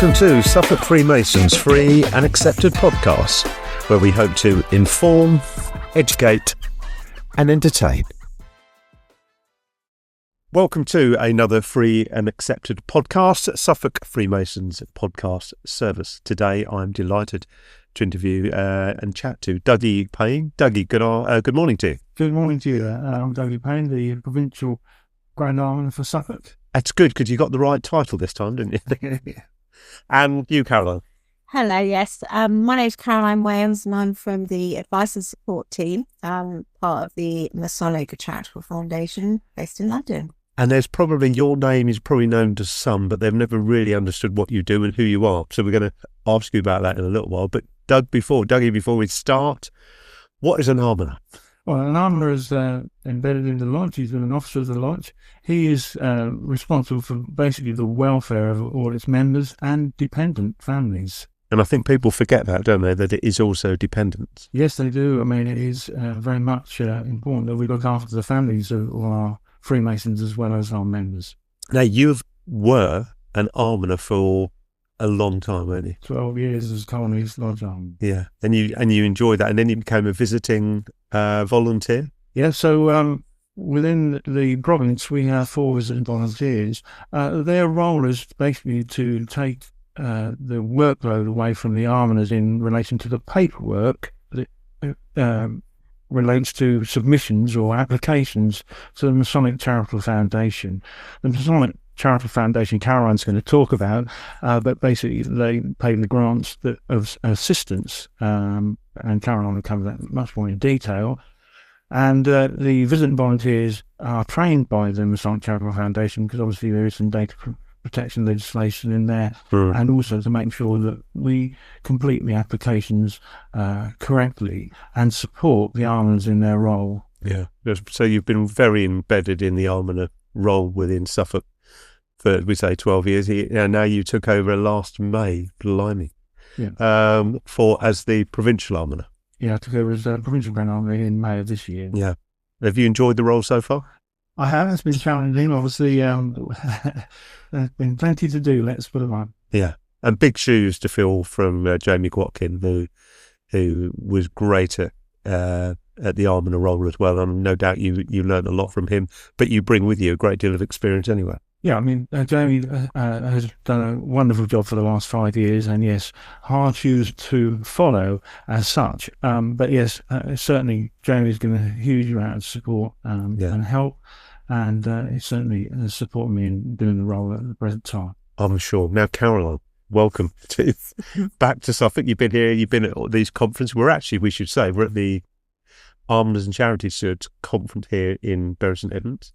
Welcome to Suffolk Freemasons' free and accepted podcast, where we hope to inform, educate and entertain. Welcome to another free and accepted podcast, Suffolk Freemasons podcast service. Today I'm delighted to interview and chat to Dougie Payne. Dougie, good morning to you. Good morning to you. I'm Dougie Payne, the Provincial Grand Almoner for Suffolk. That's good, because you got the right title this time, didn't you? And you, Caroline. Hello, yes. My name's Caroline Wales and I'm from the Advice and Support team, part of the Masonic Charitable Foundation based in London. And your name is probably known to some, but they've never really understood what you do and who you are. So we're going to ask you about that in a little while. But Dougie, before we start, what is an almoner? Well, an almoner is embedded in the lodge. He's an officer of the lodge. He is responsible for basically the welfare of all its members and dependent families. And I think people forget that, don't they, that it is also dependent? Yes, they do. I mean, it is very much important that we look after the families of all our Freemasons as well as our members. Now, you were an almoner for a long time, weren't you? 12 years as Colony's Lodge Almoner. Yeah, and you enjoyed that, and then you became a visiting volunteer? Yeah, so within the province we have 4 visiting volunteers. Their role is basically to take the workload away from the almoners in relation to the paperwork that relates to submissions or applications to the Masonic Charitable Foundation. The Masonic Charitable Foundation, Caroline's going to talk about, but basically they pay the grants of assistance, and Caroline will cover that much more in detail. And the visiting volunteers are trained by the Masonic Charitable Foundation, because obviously there is some data protection legislation in there, and also to make sure that we complete the applications correctly and support the almoners in their role. Yeah, so you've been very embedded in the almoner role within Suffolk for, we say, 12 years. Now you took over last May, blimey, as the provincial almoner. Yeah, I took over as provincial grand almoner in May of this year. Yeah. Have you enjoyed the role so far? I have. It's been challenging, obviously. There's been plenty to do, let's put it on. Yeah, and big shoes to fill from Jamie Watkin, who was great at the almoner role as well, and no doubt you learned a lot from him, but you bring with you a great deal of experience anyway. Yeah, I mean, Jamie has done a wonderful job for the last 5 years, and yes, hard shoes to follow as such. But yes, certainly Jamie's given a huge amount of support and help, and he's certainly supporting me in doing the role at the present time. I'm sure. Now, Caroline, welcome back to Suffolk. You've been here, you've been at these conferences. We're at the Almoners and Charities Stewards conference here in Bury St Edmunds.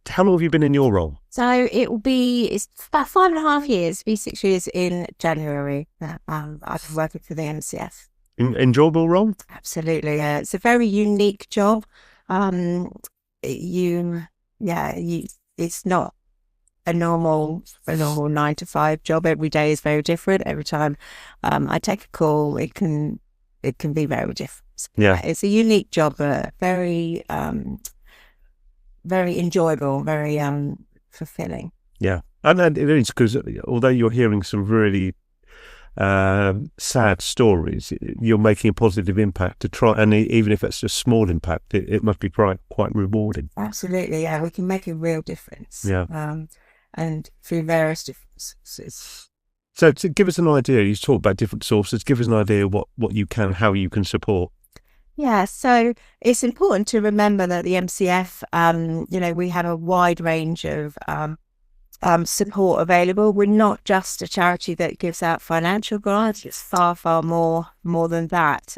How long have you been in your role? So it's about 5.5 years, be 6 years in January. I've been working for the MCF. Enjoyable role? Absolutely. It's a very unique job. It's not a normal 9-to-5 job. Every day is very different. Every time I take a call, it can be very different. Yeah, it's a unique job, but very enjoyable, very fulfilling. Yeah, and it is, because although you're hearing some really sad stories, you're making a positive impact to try, and even if it's a small impact, it must be quite rewarding. Absolutely, yeah, we can make a real difference. Yeah, and through various differences. So to give us an idea, you talk about different sources. Give us an idea what you can, how you can support. Yeah, so it's important to remember that the MCF, we have a wide range of support available. We're not just a charity that gives out financial grants. It's far more than that.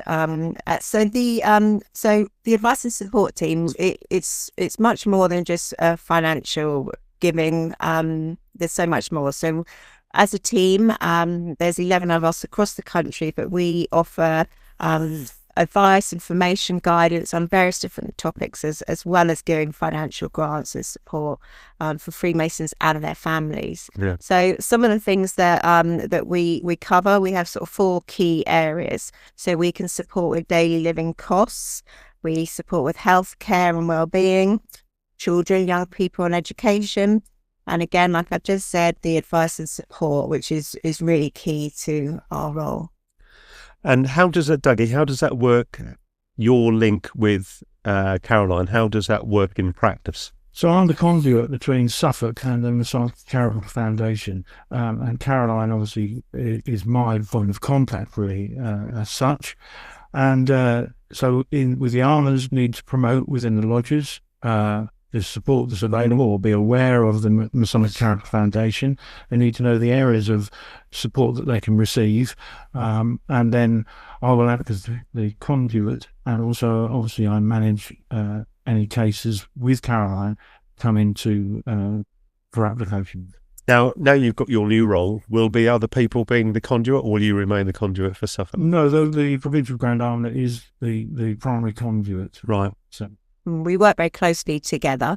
So the advice and support team, it's much more than just financial giving. There's so much more. So as a team, there's 11 of us across the country, but we offer advice, information, guidance on various different topics, as well as giving financial grants and support for Freemasons and their families. Yeah. So some of the things that we cover, we have sort of 4 key areas. So we can support with daily living costs, we support with health care and well-being, children, young people and education, And again, like I just said, the advice and support, which is really key to our role. And how does that, Dougie, how does that work, your link with Caroline? How does that work in practice? So I'm the conduit between Suffolk and the Masonic Charitable Foundation, and Caroline obviously is my point of contact really as such. And so with the Almoners need to promote within the lodges the support that's available, or be aware of the Masonic Charitable Foundation. They need to know the areas of support that they can receive, and then I will act as the conduit, and also obviously I manage any cases with Caroline come into for applications. Now you've got your new role. Will be other people being the conduit, or will you remain the conduit for Suffolk? No, the Provincial Grand Almoner is the primary conduit. Right. So we work very closely together,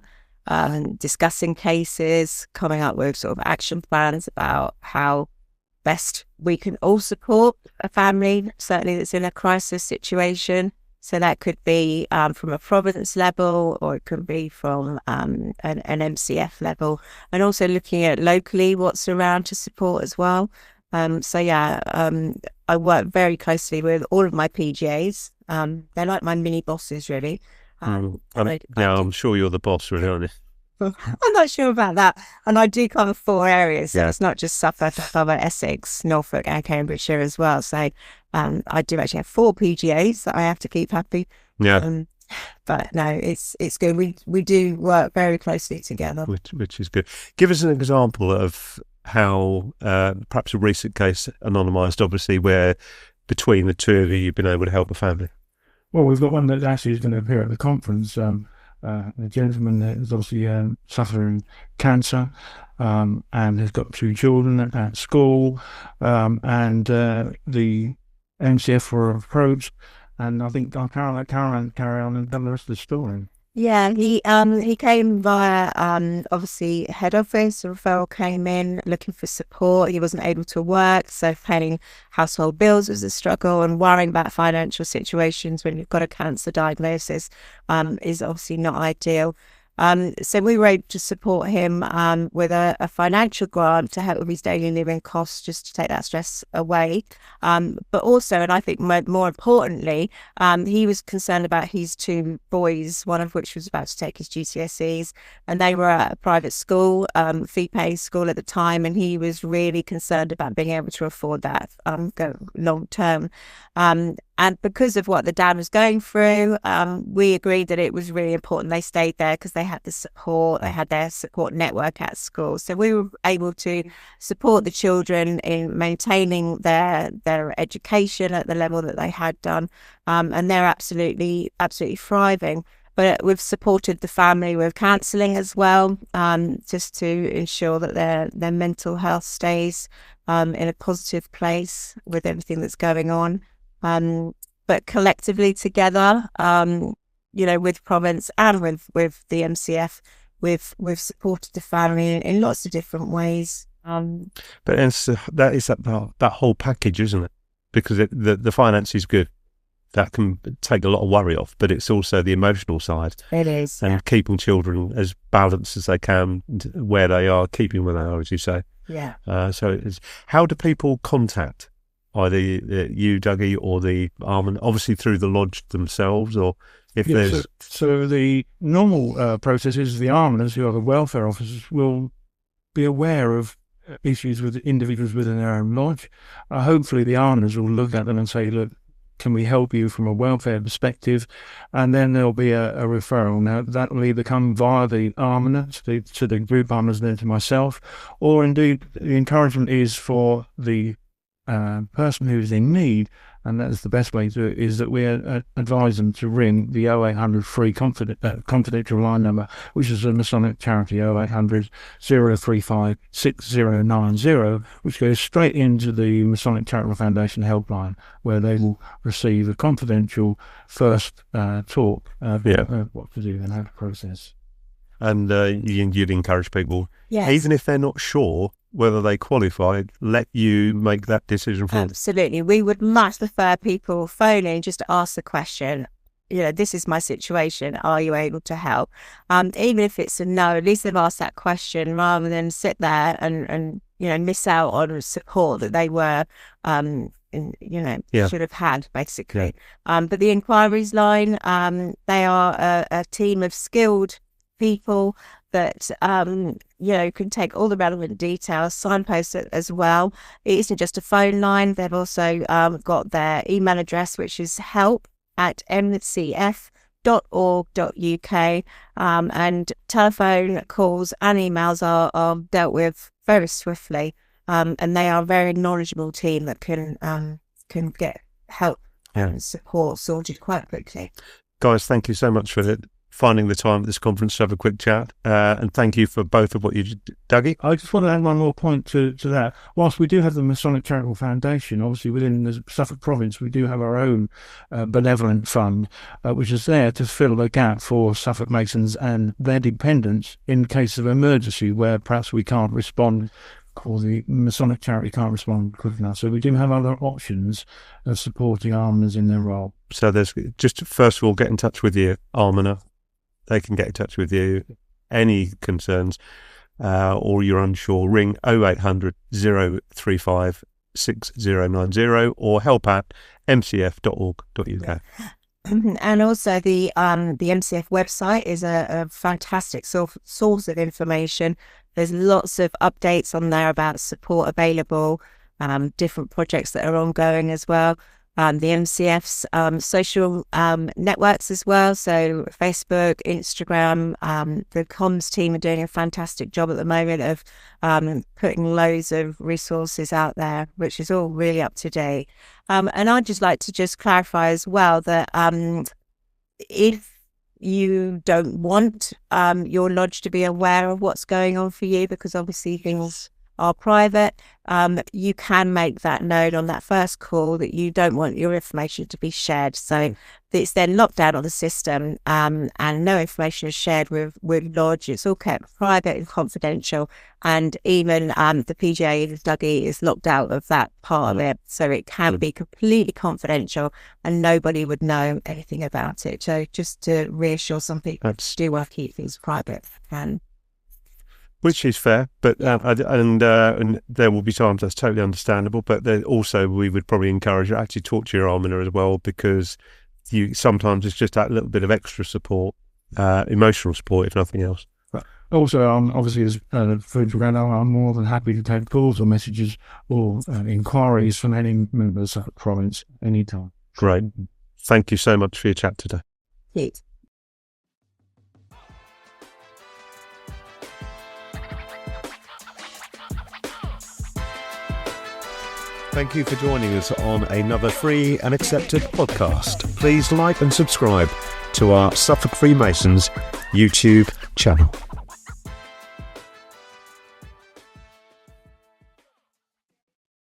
discussing cases, coming up with sort of action plans about how best we can all support a family, certainly that's in a crisis situation. So that could be from a province level, or it could be from an MCF level, and also looking at locally what's around to support as well. I work very closely with all of my PGAs. They're like my mini bosses, really. I'm sure you're the boss, really, aren't you? I'm not sure about that. And I do cover 4 areas. So it's not just Suffolk, I cover Essex, Norfolk and Cambridgeshire as well. So I do actually have 4 PGAs that I have to keep happy. Yeah. But no, it's good. We do work very closely together. Which is good. Give us an example of how perhaps a recent case, anonymised obviously, where between the two of you you've been able to help a family. Well, we've got one that actually is going to appear at the conference. A gentleman that is obviously suffering cancer, and has got 2 children at school, and the MCF were approached, and I think Caroline carry on and tell the rest of the story. Yeah, he came via obviously head office. A referral came in looking for support. He wasn't able to work, so paying household bills was a struggle, and worrying about financial situations when you've got a cancer diagnosis is obviously not ideal. So we were able to support him with a financial grant to help with his daily living costs, just to take that stress away. But also, and I think more importantly, he was concerned about his 2 boys, one of which was about to take his GCSEs, and they were at a private school, fee-paying school at the time, and he was really concerned about being able to afford that long term. And because of what the dad was going through, we agreed that it was really important they stayed there because they had the support, they had their support network at school. So we were able to support the children in maintaining their education at the level that they had done, and they're absolutely thriving. But we've supported the family with counselling as well, just to ensure that their mental health stays in a positive place with everything that's going on. But collectively together, with Province and with the MCF, we've supported the family in lots of different ways. But that is that whole package, isn't it? Because the finance is good. That can take a lot of worry off, but it's also the emotional side. It is. And keeping children as balanced as they can where they are, keeping where they are, as you say. Yeah. So how do people contact either you, Dougie, or the Almoner, obviously through the lodge themselves, or if there's... So the normal process is the Almoners, who are the welfare officers, will be aware of issues with individuals within their own lodge. Hopefully the Almoners will look at them and say, look, can we help you from a welfare perspective? And then there'll be a referral. Now, that will either come via the Almoner to the group Almoners, then to myself, or indeed the encouragement is for the person who's in need, and that's the best way to do it, is that we advise them to ring the 0800 free confidential line number, which is a Masonic charity, 0800 035 6090, which goes straight into the Masonic Charitable Foundation helpline, where they will receive a confidential first talk of what to do and how to process. And you'd encourage people, yes, even if they're not sure whether they qualify, let you make that decision for them. Absolutely. We would much prefer people phoning just to ask the question, this is my situation. Are you able to help? Even if it's a no, at least they've asked that question rather than sit there and miss out on support that they were, should have had, basically. Yeah. But the inquiries line, they are a team of skilled people that can take all the relevant details, signpost it as well. It isn't just a phone line. They've also got their email address, which is help@mcf.org.uk, and telephone calls and emails are dealt with very swiftly, and they are a very knowledgeable team that can get help and support sorted quite quickly. Guys, thank you so much for finding the time at this conference to have a quick chat, and thank you for both of what you did. Dougie? I just want to add one more point to that. Whilst we do have the Masonic Charitable Foundation, obviously within the Suffolk Province, we do have our own benevolent fund, which is there to fill the gap for Suffolk Masons and their dependents in case of emergency where perhaps we can't respond, or the Masonic charity can't respond quick enough. So we do have other options of supporting almoners in their role. So there's just, first of all, get in touch with your almoner. They can get in touch with you. Any concerns or you're unsure, ring 0800 035 6090 or help@mcf.org.uk. And also the MCF website is a fantastic source of information. There's lots of updates on there about support available, different projects that are ongoing as well. The MCF's social networks as well, so Facebook, Instagram. The comms team are doing a fantastic job at the moment of putting loads of resources out there, which is all really up to date. And I'd just like to clarify as well that if you don't want your lodge to be aware of what's going on for you, because obviously things are private, you can make that known on that first call that you don't want your information to be shared. So it's then locked out of the system, and no information is shared with lodge. It's all kept private and confidential, and even the PGA, Dougie, is locked out of that part of it, so it can be completely confidential and nobody would know anything about it. So just to reassure some people, do want to keep things private. Which is fair, but and there will be times that's totally understandable. But then also, we would probably encourage you to actually talk to your almoner as well, because sometimes it's just that little bit of extra support, emotional support, if nothing else. Also, obviously, as food program, I'm more than happy to take calls or messages or inquiries from any members of the province anytime. Great. Thank you so much for your chat today. Yes. Thank you for joining us on another free and accepted podcast. Please like and subscribe to our Suffolk Freemasons YouTube channel.